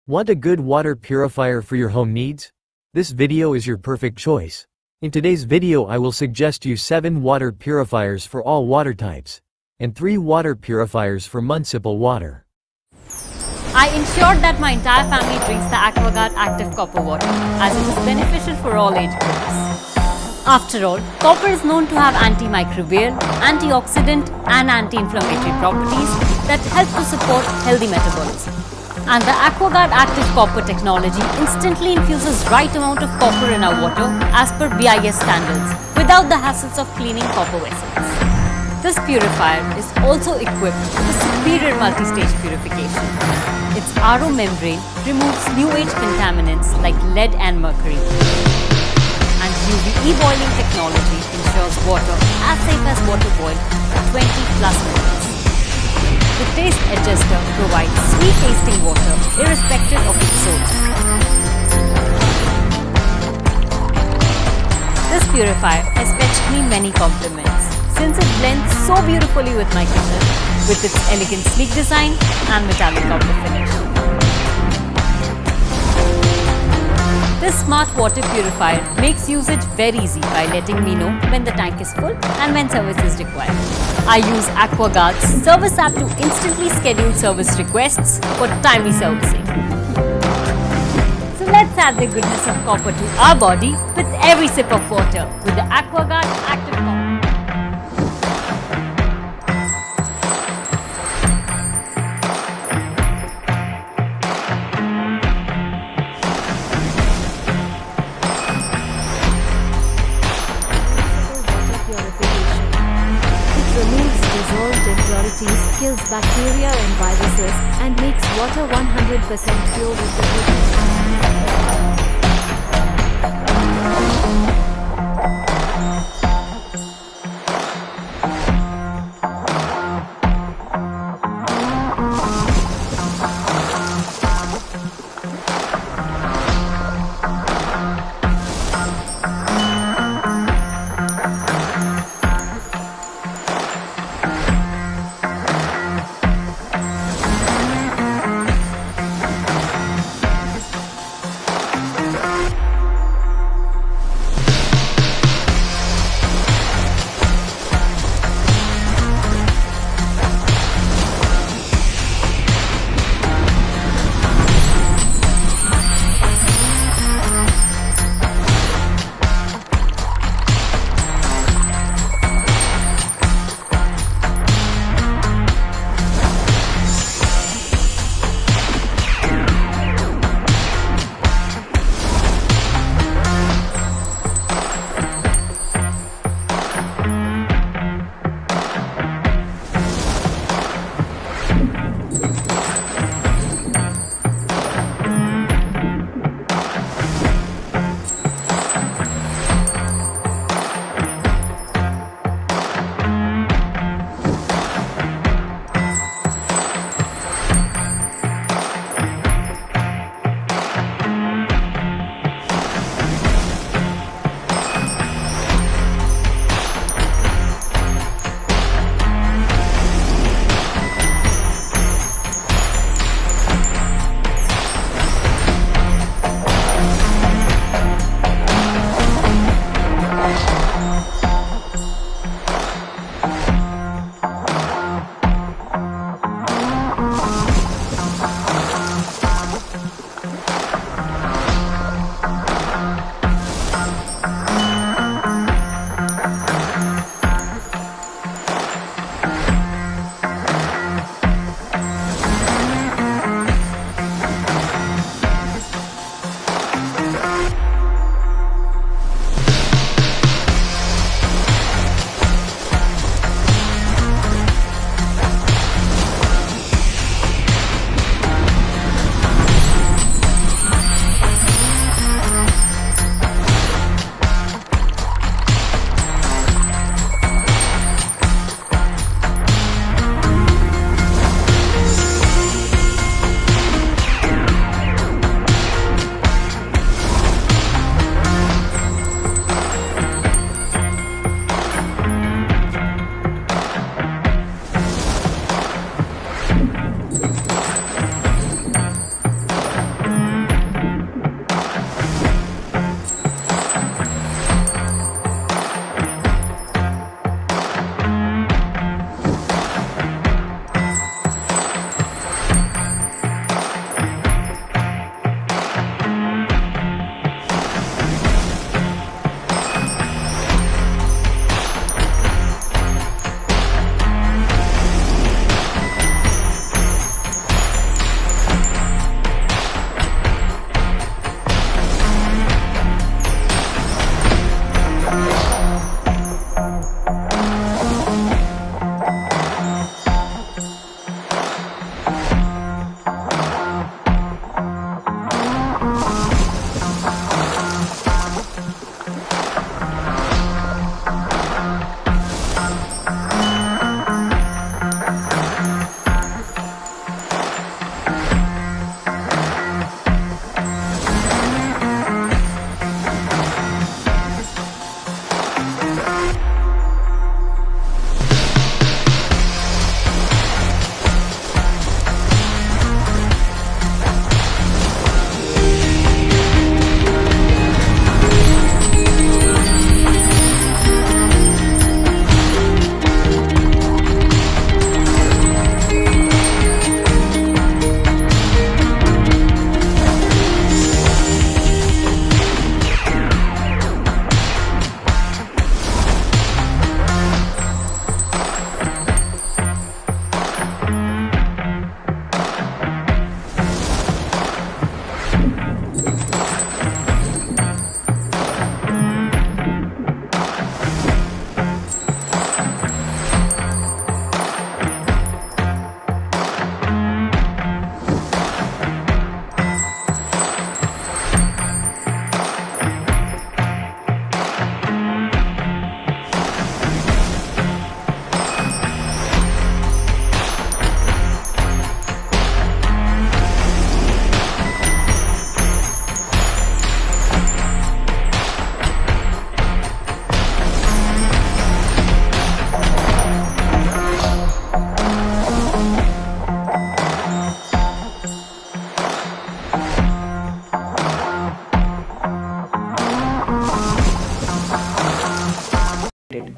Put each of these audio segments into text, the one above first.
Want a good water purifier for your home needs? This video is your perfect choice. In today's video I will suggest you 7 water purifiers for all water types, and 3 water purifiers for municipal water. I ensured that my entire family drinks the AquaGuard Active Copper water, as it is beneficial for all age groups. After all, copper is known to have antimicrobial, antioxidant and anti-inflammatory properties that help to support healthy metabolism. And the AquaGuard Active Copper technology instantly infuses right amount of copper in our water as per BIS standards without the hassles of cleaning copper vessels. This purifier is also equipped with superior multi-stage purification. Its RO membrane removes new age contaminants like lead and mercury. And UV boiling technology ensures water as safe as water boiled for 20+ minutes. The taste adjuster provides sweet tasting water irrespective of its source. This purifier has fetched me many compliments since it blends so beautifully with my kitchen with its elegant sleek design and metallic copper finish. This smart water purifier makes usage very easy by letting me know when the tank is full and when service is required. I use AquaGuard's service app to instantly schedule service requests for timely servicing. So let's add the goodness of copper to our body with every sip of water with the AquaGuard Active Copper. Dissolved impurities, kills bacteria and viruses, and makes water 100% pure with the goodness.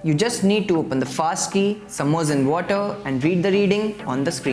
You just need to open the fast key, submerge in water and read the reading on the screen.